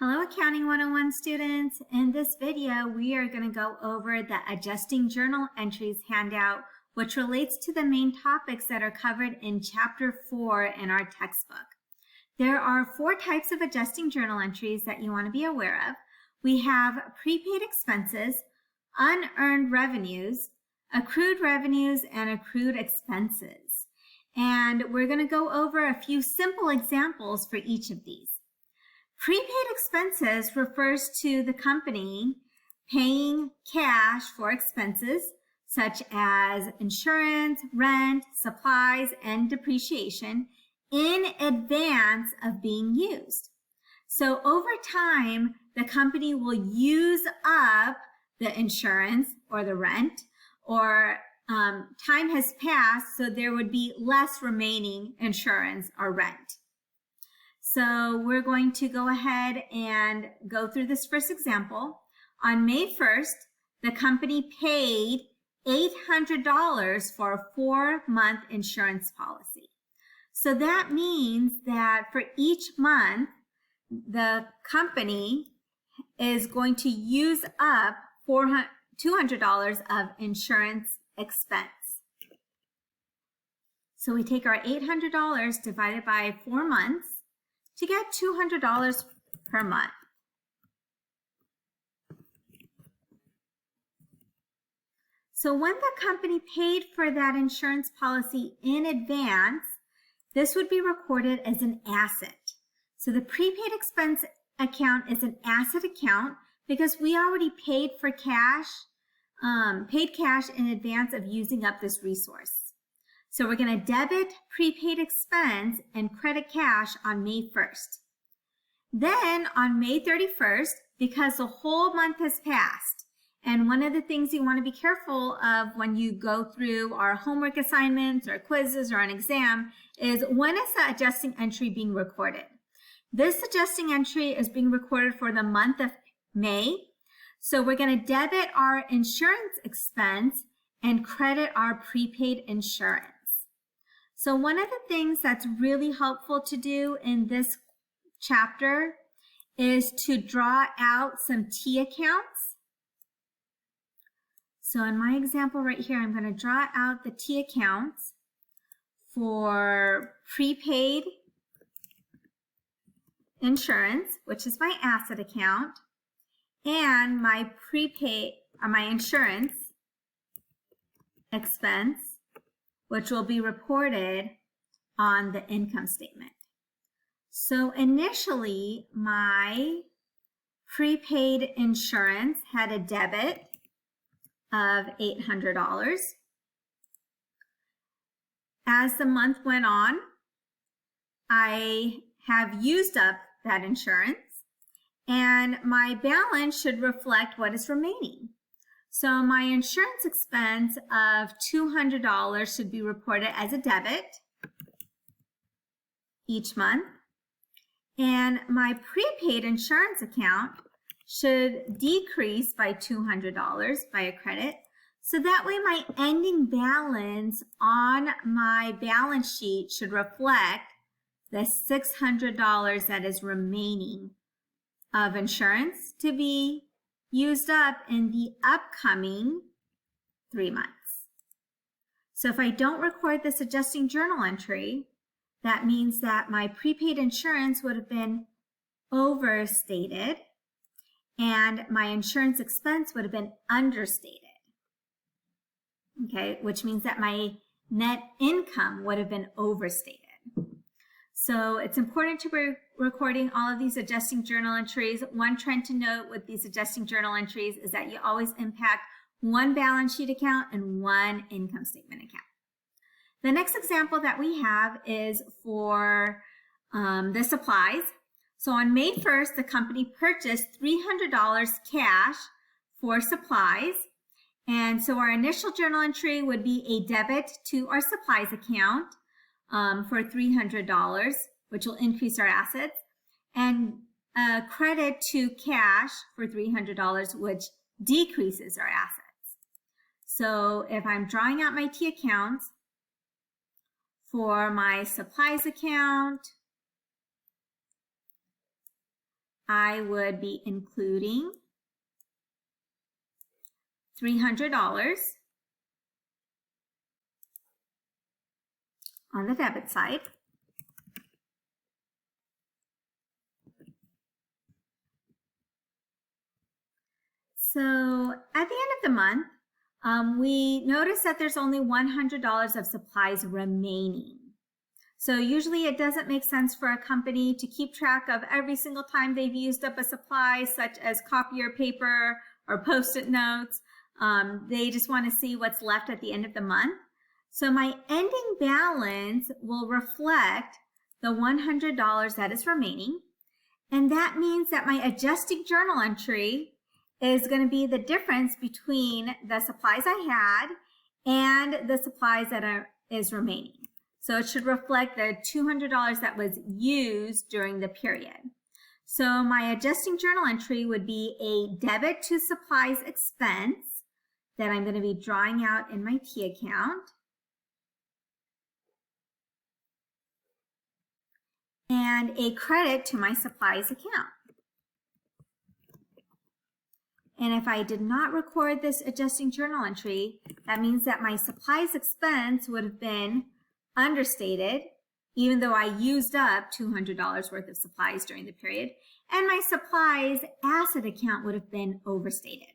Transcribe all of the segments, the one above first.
Hello Accounting 101 students. In this video, we are going to go over the Adjusting Journal Entries handout, which relates to the main topics that are covered in Chapter 4 in our textbook. There are 4 types of adjusting journal entries that you want to be aware of. We have prepaid expenses, unearned revenues, accrued revenues, and accrued expenses. And we're going to go over a few simple examples for each of these. Prepaid expenses refers to the company paying cash for expenses such as insurance, rent, supplies, and depreciation in advance of being used. So over time, the company will use up the insurance or the rent, or time has passed, so there would be less remaining insurance or rent. So we're going to go ahead and go through this first example. On May 1st, the company paid $800 for a 4-month insurance policy. So that means that for each month, the company is going to use up $200 of insurance expense. So we take our $800 divided by 4 months to get $200 per month. So when the company paid for that insurance policy in advance, this would be recorded as an asset. So the prepaid expense account is an asset account because we already paid for cash, paid cash in advance of using up this resource. So we're going to debit prepaid expense and credit cash on May 1st. Then on May 31st, because the whole month has passed, and one of the things you want to be careful of when you go through our homework assignments or quizzes or an exam is when is the adjusting entry being recorded? This adjusting entry is being recorded for the month of May. So we're going to debit our insurance expense and credit our prepaid insurance. So one of the things that's really helpful to do in this chapter is to draw out some T accounts. So in my example right here, I'm going to draw out the T accounts for prepaid insurance, which is my asset account, and my insurance expense, which will be reported on the income statement. So initially, my prepaid insurance had a debit of $800. As the month went on, I have used up that insurance, and my balance should reflect what is remaining. So my insurance expense of $200 should be reported as a debit each month. And my prepaid insurance account should decrease by $200 by a credit. So that way my ending balance on my balance sheet should reflect the $600 that is remaining of insurance to be used up in the upcoming 3 months. So if I don't record this adjusting journal entry, that means that my prepaid insurance would have been overstated and my insurance expense would have been understated. Okay, which means that my net income would have been overstated. So it's important to be recording all of these adjusting journal entries. One trend to note with these adjusting journal entries is that you always impact one balance sheet account and one income statement account. The next example that we have is for the supplies. So on May 1st, the company purchased $300 cash for supplies. And so our initial journal entry would be a debit to our supplies account for $300, which will increase our assets, and a credit to cash for $300, which decreases our assets. So if I'm drawing out my T accounts for my supplies account, I would be including $300 on the debit side. So at the end of the month, we notice that there's only $100 of supplies remaining. So usually it doesn't make sense for a company to keep track of every single time they've used up a supply, such as copier paper or Post-it notes. They just want to see what's left at the end of the month. So my ending balance will reflect the $100 that is remaining. And that means that my adjusting journal entry is going to be the difference between the supplies I had and the supplies that is remaining. So it should reflect the $200 that was used during the period. So my adjusting journal entry would be a debit to supplies expense that I'm going to be drawing out in my T account. And a credit to my supplies account. And if I did not record this adjusting journal entry, that means that my supplies expense would have been understated, even though I used up $200 worth of supplies during the period, and my supplies asset account would have been overstated.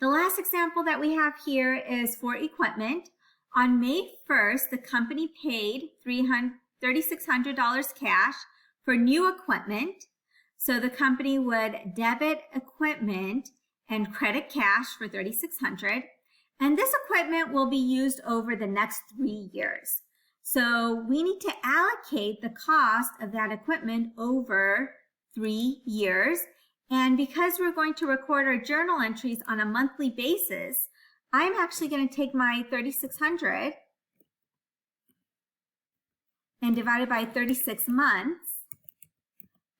The last example that we have here is for equipment. On May 1st, the company paid $3,600 cash for new equipment. So the company would debit equipment and credit cash for $3,600. And this equipment will be used over the next 3 years. So we need to allocate the cost of that equipment over 3 years. And because we're going to record our journal entries on a monthly basis, I'm actually going to take my $3,600 and divide it by 36 months,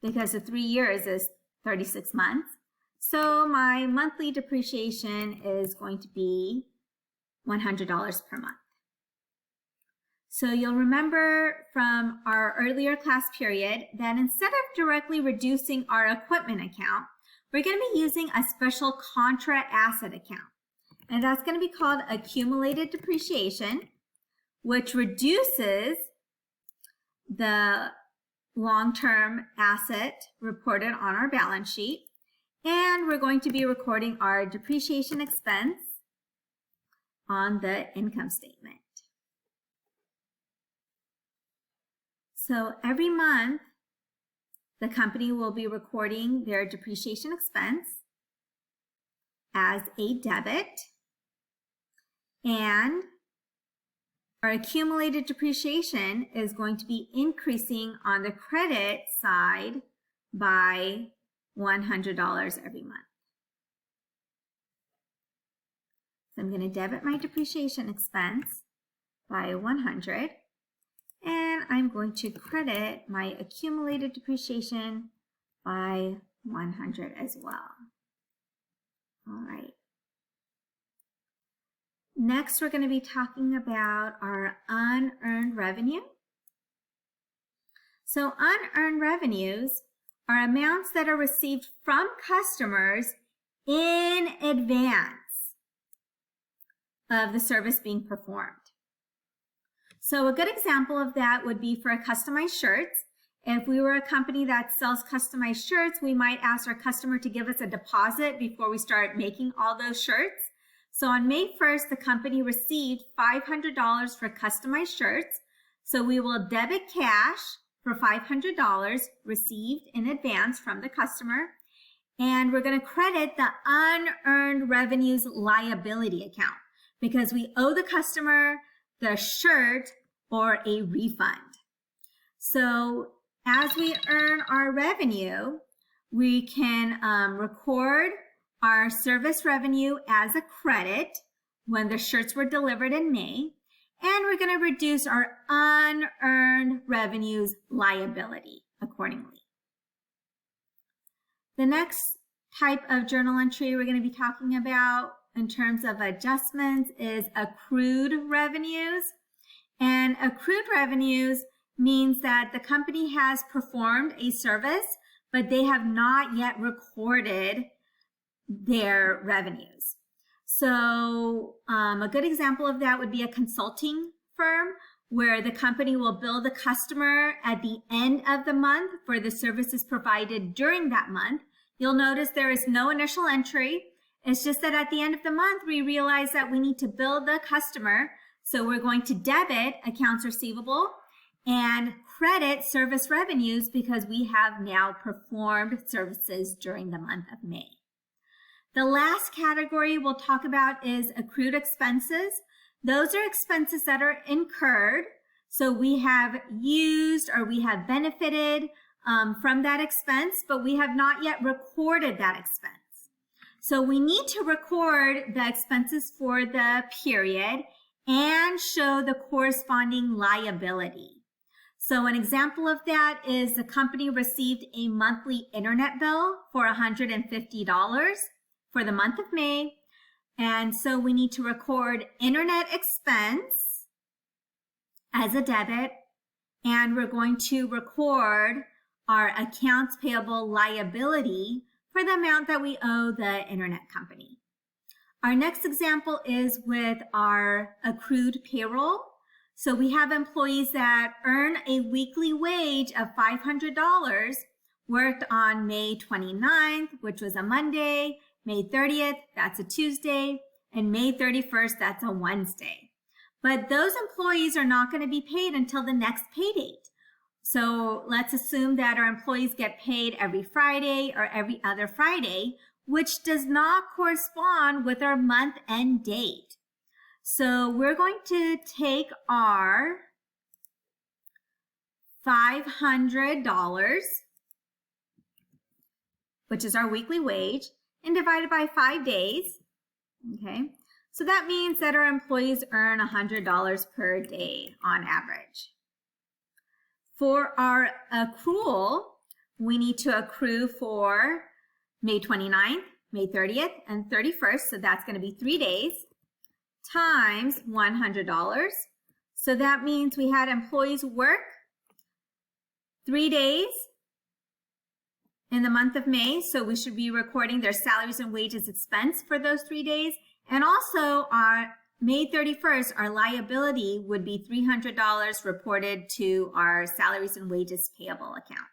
because the 3 years is 36 months. So my monthly depreciation is going to be $100 per month. So you'll remember from our earlier class period that instead of directly reducing our equipment account, we're going to be using a special contra asset account. And that's going to be called accumulated depreciation, which reduces the long-term asset reported on our balance sheet. And we're going to be recording our depreciation expense on the income statement. So every month, the company will be recording their depreciation expense as a debit, and our accumulated depreciation is going to be increasing on the credit side by $100 every month. So I'm going to debit my depreciation expense by $100. And I'm going to credit my accumulated depreciation by $100 as well. All right. Next, we're going to be talking about our unearned revenue. So unearned revenues are amounts that are received from customers in advance of the service being performed. So a good example of that would be for customized shirts. If we were a company that sells customized shirts, we might ask our customer to give us a deposit before we start making all those shirts. So on May 1st, the company received $500 for customized shirts. So we will debit cash for $500 received in advance from the customer. And we're going to credit the unearned revenues liability account because we owe the customer the shirt or a refund. So as we earn our revenue, we can record our service revenue as a credit when the shirts were delivered in May, and we're going to reduce our unearned revenues liability accordingly. The next type of journal entry we're going to be talking about in terms of adjustments is accrued revenues. And accrued revenues means that the company has performed a service, but they have not yet recorded their revenues. So a good example of that would be a consulting firm where the company will bill the customer at the end of the month for the services provided during that month. You'll notice there is no initial entry. It's just that at the end of the month, we realize that we need to bill the customer. So we're going to debit accounts receivable and credit service revenues because we have now performed services during the month of May. The last category we'll talk about is accrued expenses. Those are expenses that are incurred. So we have used or we have benefited from that expense, but we have not yet recorded that expense. So we need to record the expenses for the period and show the corresponding liability. So an example of that is the company received a monthly internet bill for $150 for the month of May. And so we need to record internet expense as a debit, and we're going to record our accounts payable liability for the amount that we owe the internet company. Our next example is with our accrued payroll. So we have employees that earn a weekly wage of $500, worked on May 29th, which was a Monday, May 30th, that's a Tuesday, and May 31st, that's a Wednesday. But those employees are not going to be paid until the next pay date. So let's assume that our employees get paid every Friday or every other Friday, which does not correspond with our month end date. So we're going to take our $500, which is our weekly wage, and divide it by 5 days. Okay, so that means that our employees earn $100 per day on average. For our accrual, we need to accrue for May 29th, May 30th, and 31st. So that's going to be 3 days times $100. So that means we had employees work 3 days in the month of May. So we should be recording their salaries and wages expense for those 3 days. And also our May 31st, our liability would be $300 reported to our salaries and wages payable account.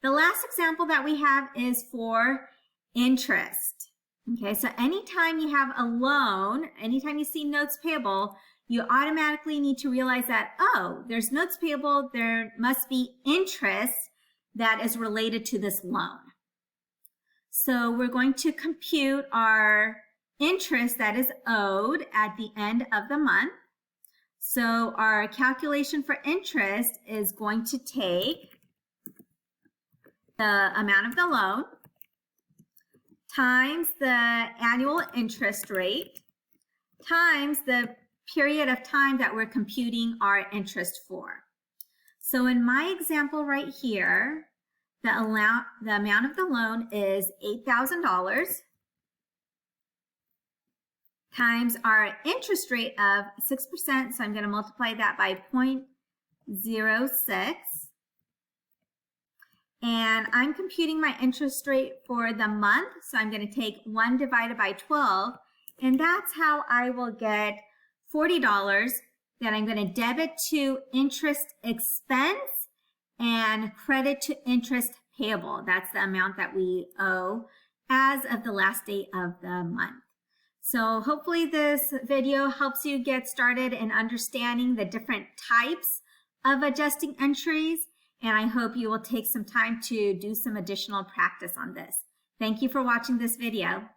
The last example that we have is for interest. Okay, so anytime you have a loan, anytime you see notes payable, you automatically need to realize that, oh, there's notes payable, there must be interest that is related to this loan. So we're going to compute our interest that is owed at the end of the month. So our calculation for interest is going to take the amount of the loan times the annual interest rate times the period of time that we're computing our interest for. So in my example right here, the amount of the loan is $8,000 times our interest rate of 6%. So I'm going to multiply that by 0.06. And I'm computing my interest rate for the month. So I'm going to take 1 divided by 12. And that's how I will get $40 that I'm going to debit to interest expense and credit to interest payable. That's the amount that we owe as of the last date of the month. So hopefully this video helps you get started in understanding the different types of adjusting entries, and I hope you will take some time to do some additional practice on this. Thank you for watching this video.